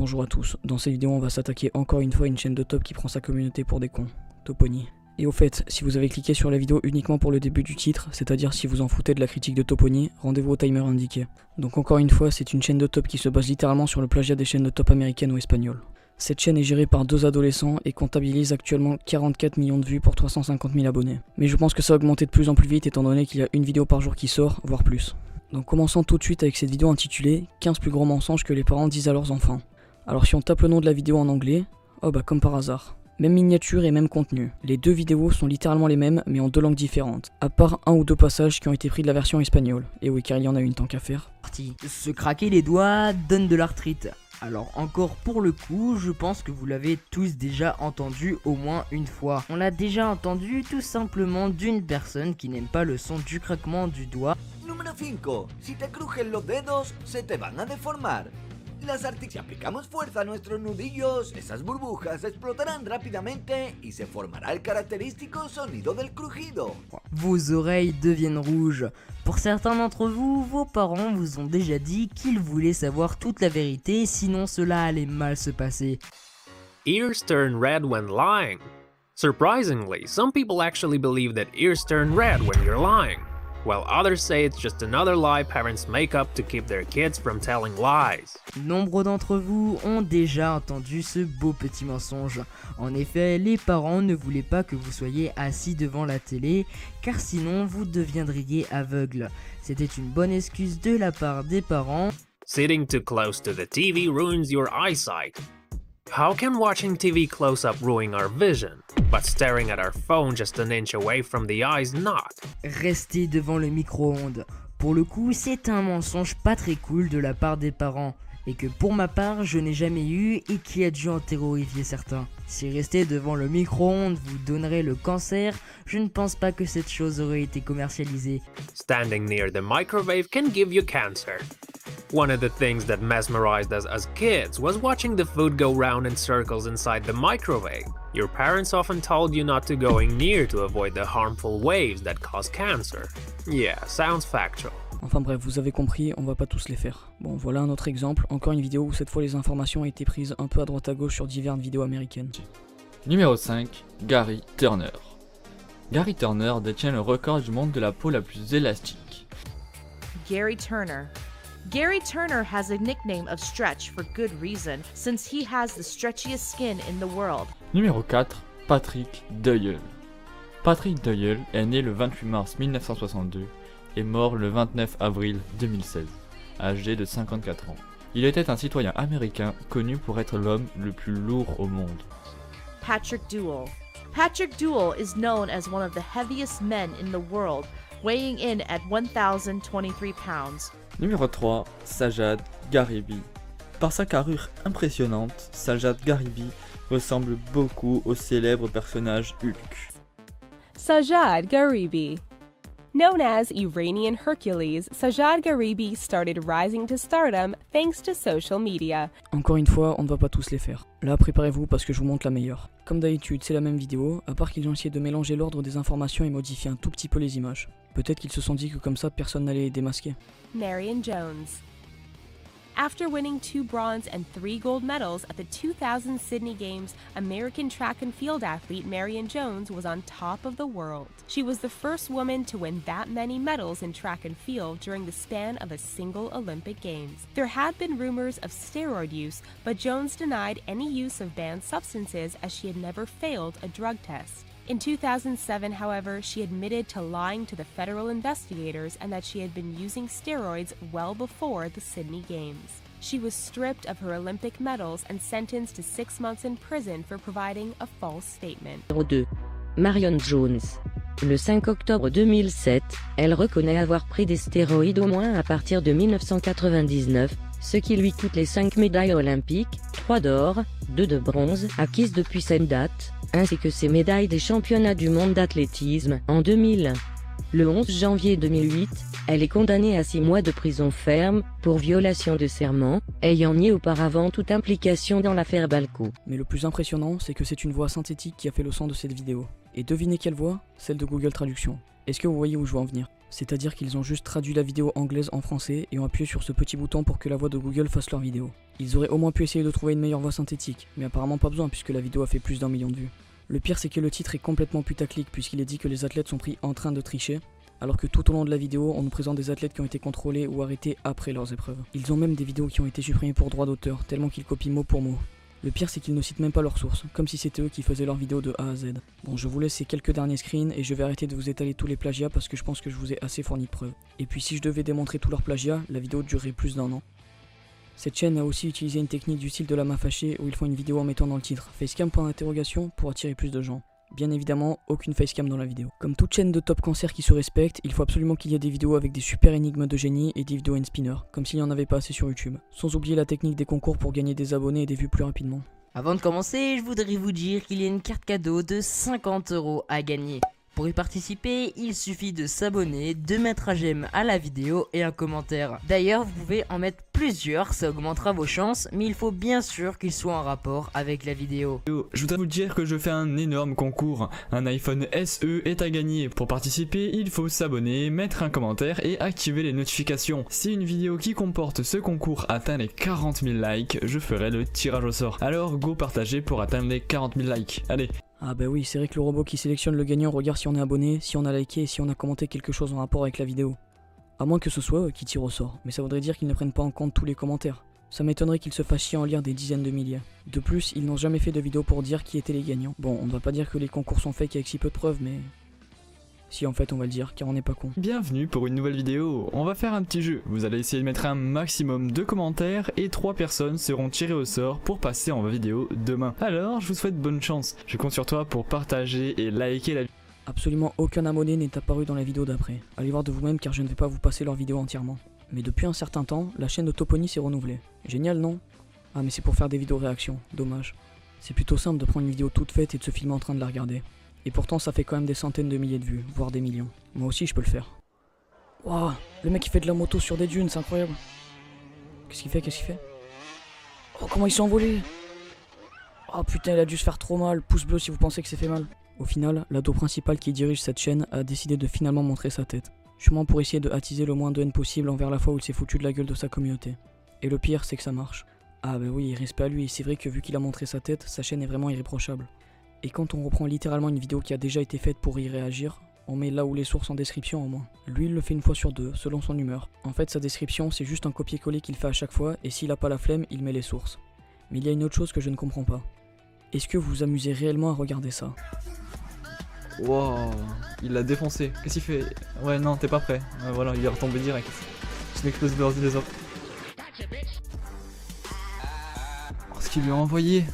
bonjour à tous. Dans cette vidéo, on va s'attaquer encore une fois à une chaîne de top qui prend sa communauté pour des cons, Topony. Et au fait, si vous avez cliqué sur la vidéo uniquement pour le début du titre, c'est-à-dire si vous en foutez de la critique de Topony, rendez-vous au timer indiqué. Donc encore une fois, c'est une chaîne de top qui se base littéralement sur le plagiat des chaînes de top américaines ou espagnoles. Cette chaîne est gérée par deux adolescents et comptabilise actuellement 44 millions de vues pour 350 000 abonnés. Mais je pense que ça va augmenter de plus en plus vite étant donné qu'il y a une vidéo par jour qui sort, voire plus. Donc commençons tout de suite avec cette vidéo intitulée 15 plus gros mensonges que les parents disent à leurs enfants. Alors si on tape le nom de la vidéo en anglais, oh bah comme par hasard. Même miniature et même contenu. Les deux vidéos sont littéralement les mêmes mais en deux langues différentes, à part un ou deux passages qui ont été pris de la version espagnole. Et oui car il y en a une tant qu'à faire. Se craquer les doigts donne de l'arthrite. Alors encore pour le coup, je pense que vous l'avez tous déjà entendu au moins une fois. On l'a déjà entendu tout simplement d'une personne qui n'aime pas le son du craquement du doigt. Número 5. Si te crujen los dedos, se te van a deformar. Si aplicamos fuerza a nuestros nudillos, esas burbujas explotarán rápidamente y se formará el característico sonido del crujido. Vos oreilles deviennent rouges. Pour certains d'entre vous, vos parents vous ont déjà dit qu'ils voulaient savoir toute la vérité, sinon cela allait mal se passer. Ears turn red when lying. Surprisingly, some people actually believe that ears turn red when you're lying, while others say it's just another lie parents make up to keep their kids from telling lies. Nombre d'entre vous ont déjà entendu ce beau petit mensonge. En effet, les parents ne voulaient pas que vous soyez assis devant la télé, car sinon vous deviendriez aveugle. C'était une bonne excuse de la part des parents. Sitting too close to the TV ruins your eyesight. How can watching TV close up ruin our vision, but staring at our phone just an inch away from the eyes not? Rester devant le micro-ondes. Pour le coup, c'est un mensonge pas très cool de la part des parents, et que pour ma part, je n'ai jamais eu et qui a dû en terrorifier certains. Si rester devant le micro-ondes vous donnerait le cancer, je ne pense pas que cette chose aurait été commercialisée. Standing near the microwave can give you cancer. One of the things that mesmerized us as kids was watching the food go round in circles inside the microwave. Your parents often told you not to going near to avoid the harmful waves that cause cancer. Yeah, sounds factual. Enfin bref, vous avez compris, on va pas tous les faire. Bon, voilà un autre exemple, encore une vidéo où cette fois les informations ont été prises un peu à droite à gauche sur diverses vidéos américaines. Numéro 5. Gary Turner. Gary Turner détient le record du monde de la peau la plus élastique. Gary Turner. Gary Turner has a nickname of Stretch for good reason, since he has the stretchiest skin in the world. Numéro 4. Patrick Doyle. Patrick Doyle est né le 28 mars 1962 et mort le 29 avril 2016, âgé de 54 ans. Il était un citoyen américain connu pour être l'homme le plus lourd au monde. Patrick Duell. Patrick Duell is known as one of the heaviest men in the world, weighing in at 1,023 pounds. Numéro 3. Sajad Garibi. Par sa carrure impressionnante, Sajad Garibi ressemble beaucoup au célèbre personnage Hulk. Sajad Garibi. Known as Iranian Hercules, Sajad Garibi started rising to stardom thanks to social media. Encore une fois, on ne va pas tous les faire. Là, préparez-vous parce que je vous montre la meilleure. Comme d'habitude, c'est la même vidéo, à part qu'ils ont essayé de mélanger l'ordre des informations et modifier un tout petit peu les images. Peut-être qu'ils se sont dit que comme ça, personne n'allait les démasquer. Marion Jones. After winning 2 bronze and 3 gold medals at the 2000 Sydney Games, American track and field athlete Marion Jones was on top of the world. She was the first woman to win that many medals in track and field during the span of a single Olympic Games. There had been rumors of steroid use, but Jones denied any use of banned substances as she had never failed a drug test. In 2007, however, she admitted to lying to the federal investigators and that she had been using steroids well before the Sydney Games. She was stripped of her Olympic medals and sentenced to 6 months in prison for providing a false statement. Numéro 2. Marion Jones. Le 5 octobre 2007, elle reconnaît avoir pris des stéroïdes au moins à partir de 1999, ce qui lui coûte les 5 médailles olympiques, 3 d'or, 2 de bronze, acquises depuis cette date, ainsi que ses médailles des championnats du monde d'athlétisme en 2001. Le 11 janvier 2008, elle est condamnée à 6 mois de prison ferme pour violation de serment, ayant nié auparavant toute implication dans l'affaire Balco. Mais le plus impressionnant, c'est que c'est une voix synthétique qui a fait le son de cette vidéo. Et devinez quelle voix? Celle de Google Traduction. Est-ce que vous voyez où je veux en venir? C'est-à-dire qu'ils ont juste traduit la vidéo anglaise en français et ont appuyé sur ce petit bouton pour que la voix de Google fasse leur vidéo. Ils auraient au moins pu essayer de trouver une meilleure voix synthétique, mais apparemment pas besoin puisque la vidéo a fait plus d'1 million de vues. Le pire c'est que le titre est complètement putaclic puisqu'il est dit que les athlètes sont pris en train de tricher, alors que tout au long de la vidéo on nous présente des athlètes qui ont été contrôlés ou arrêtés après leurs épreuves. Ils ont même des vidéos qui ont été supprimées pour droit d'auteur, tellement qu'ils copient mot pour mot. Le pire c'est qu'ils ne citent même pas leurs sources, comme si c'était eux qui faisaient leurs vidéos de A à Z. Bon, je vous laisse ces quelques derniers screens et je vais arrêter de vous étaler tous les plagiats parce que je pense que je vous ai assez fourni de preuves. Et puis si je devais démontrer tous leurs plagiats, la vidéo durerait plus d'1 an. Cette chaîne a aussi utilisé une technique du style de la main fâchée où ils font une vidéo en mettant dans le titre facecam pour attirer plus de gens. Bien évidemment, aucune facecam dans la vidéo. Comme toute chaîne de top cancer qui se respecte, il faut absolument qu'il y ait des vidéos avec des super énigmes de génie et des vidéos end-spinner, comme s'il n'y en avait pas assez sur YouTube. Sans oublier la technique des concours pour gagner des abonnés et des vues plus rapidement. Avant de commencer, je voudrais vous dire qu'il y a une carte cadeau de 50 € à gagner. Pour y participer, il suffit de s'abonner, de mettre un j'aime à la vidéo et un commentaire. D'ailleurs, vous pouvez en mettre plusieurs, ça augmentera vos chances, mais il faut bien sûr qu'ils soient en rapport avec la vidéo. Je voudrais vous dire que je fais un énorme concours. Un iPhone SE est à gagner. Pour participer, il faut s'abonner, mettre un commentaire et activer les notifications. Si une vidéo qui comporte ce concours atteint les 40 000 likes, je ferai le tirage au sort. Alors go partager pour atteindre les 40 000 likes. Allez. Ah bah oui, c'est vrai que le robot qui sélectionne le gagnant regarde si on est abonné, si on a liké et si on a commenté quelque chose en rapport avec la vidéo. À moins que ce soit eux qui tirent au sort, mais ça voudrait dire qu'ils ne prennent pas en compte tous les commentaires. Ça m'étonnerait qu'ils se fassent chier à en lire des dizaines de milliers. De plus, ils n'ont jamais fait de vidéo pour dire qui étaient les gagnants. Bon, on ne va pas dire que les concours sont fake avec si peu de preuves, mais... Si en fait on va le dire, car on n'est pas con. Bienvenue pour une nouvelle vidéo. On va faire un petit jeu. Vous allez essayer de mettre un maximum de commentaires et 3 personnes seront tirées au sort pour passer en vidéo demain. Alors, je vous souhaite bonne chance. Je compte sur toi pour partager et liker la vidéo. Absolument aucun abonné n'est apparu dans la vidéo d'après. Allez voir de vous-même car je ne vais pas vous passer leur vidéo entièrement. Mais depuis un certain temps, la chaîne de Topony s'est renouvelée. Génial, non? Ah mais c'est pour faire des vidéos réactions, dommage. C'est plutôt simple de prendre une vidéo toute faite et de se filmer en train de la regarder. Et pourtant ça fait quand même des centaines de milliers de vues, voire des millions. Moi aussi je peux le faire. Waouh, le mec il fait de la moto sur des dunes, c'est incroyable. Qu'est-ce qu'il fait? Oh comment il s'est envolé. Oh putain, il a dû se faire trop mal, pouce bleu si vous pensez que c'est fait mal. Au final, l'ado principal qui dirige cette chaîne a décidé de finalement montrer sa tête. Sûrement pour essayer de attiser le moins de haine possible envers la fois où il s'est foutu de la gueule de sa communauté. Et le pire c'est que ça marche. Ah bah oui, respect à lui, c'est vrai que vu qu'il a montré sa tête, sa chaîne est vraiment irréprochable. Et quand on reprend littéralement une vidéo qui a déjà été faite pour y réagir, on met là où les sources en description au moins. Lui il le fait une fois sur deux, selon son humeur. En fait sa description c'est juste un copier-coller qu'il fait à chaque fois et s'il a pas la flemme, il met les sources. Mais il y a une autre chose que je ne comprends pas. Est-ce que vous vous amusez réellement à regarder ça? Wow, il l'a défoncé. Qu'est-ce qu'il fait? Ouais, non, t'es pas prêt. Ouais, voilà, il est retombé direct. C'est une explosion des autres. Oh, ce qu'il lui a envoyé.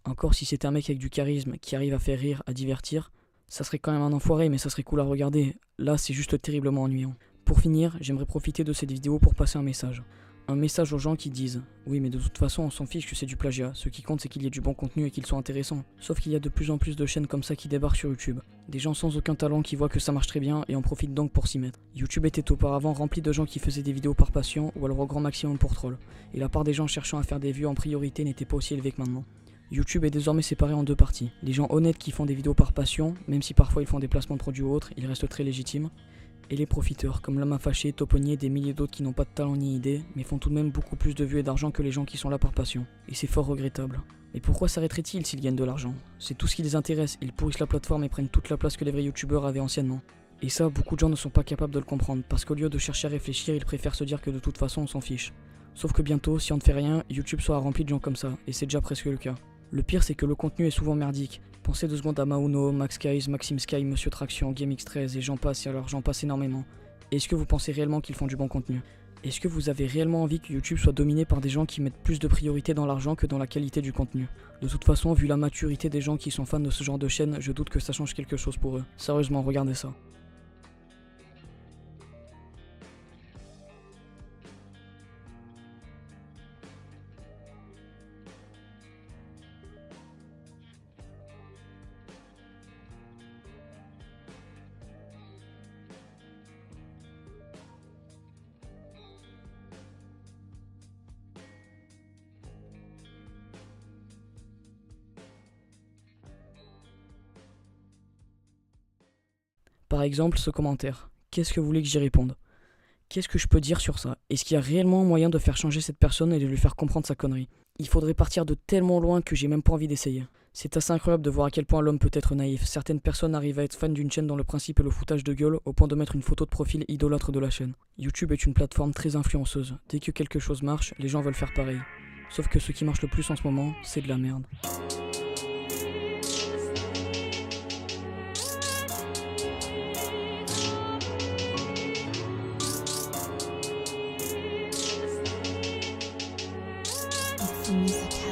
Encore si c'était un mec avec du charisme qui arrive à faire rire, à divertir, ça serait quand même un enfoiré mais ça serait cool à regarder. Là c'est juste terriblement ennuyant. Pour finir, j'aimerais profiter de cette vidéo pour passer un message. Un message aux gens qui disent « Oui mais de toute façon on s'en fiche que c'est du plagiat, ce qui compte c'est qu'il y ait du bon contenu et qu'il soit intéressant. » Sauf qu'il y a de plus en plus de chaînes comme ça qui débarquent sur YouTube. Des gens sans aucun talent qui voient que ça marche très bien et en profitent donc pour s'y mettre. YouTube était auparavant rempli de gens qui faisaient des vidéos par passion ou alors au grand maximum pour troll. Et la part des gens cherchant à faire des vues en priorité n'était pas aussi élevée que maintenant. YouTube est désormais séparé en deux parties. Les gens honnêtes qui font des vidéos par passion, même si parfois ils font des placements de produits ou autres, ils restent très légitimes. Et les profiteurs, comme Lama Fâché, Topony et des milliers d'autres qui n'ont pas de talent ni idée, mais font tout de même beaucoup plus de vues et d'argent que les gens qui sont là par passion. Et c'est fort regrettable. Mais pourquoi s'arrêteraient-ils s'ils gagnent de l'argent? C'est tout ce qui les intéresse, ils pourrissent la plateforme et prennent toute la place que les vrais youtubeurs avaient anciennement. Et ça, beaucoup de gens ne sont pas capables de le comprendre, parce qu'au lieu de chercher à réfléchir, ils préfèrent se dire que de toute façon on s'en fiche. Sauf que bientôt, si on ne fait rien, YouTube sera rempli de gens comme ça, et c'est déjà presque le cas. Le pire c'est que le contenu est souvent merdique. Pensez 2 secondes à Mauno, Max Guys, Maxime Sky, Monsieur Traction, GameX13 et j'en passe et alors j'en passe énormément. Est-ce que vous pensez réellement qu'ils font du bon contenu? Est-ce que vous avez réellement envie que YouTube soit dominé par des gens qui mettent plus de priorité dans l'argent que dans la qualité du contenu? De toute façon, vu la maturité des gens qui sont fans de ce genre de chaîne, je doute que ça change quelque chose pour eux. Sérieusement, regardez ça. Par exemple, ce commentaire. Qu'est-ce que vous voulez que j'y réponde? Qu'est-ce que je peux dire sur ça? Est-ce qu'il y a réellement moyen de faire changer cette personne et de lui faire comprendre sa connerie? Il faudrait partir de tellement loin que j'ai même pas envie d'essayer. C'est assez incroyable de voir à quel point l'homme peut être naïf. Certaines personnes arrivent à être fans d'une chaîne dont le principe est le foutage de gueule au point de mettre une photo de profil idolâtre de la chaîne. YouTube est une plateforme très influenceuse. Dès que quelque chose marche, les gens veulent faire pareil. Sauf que ce qui marche le plus en ce moment, c'est de la merde. It's the music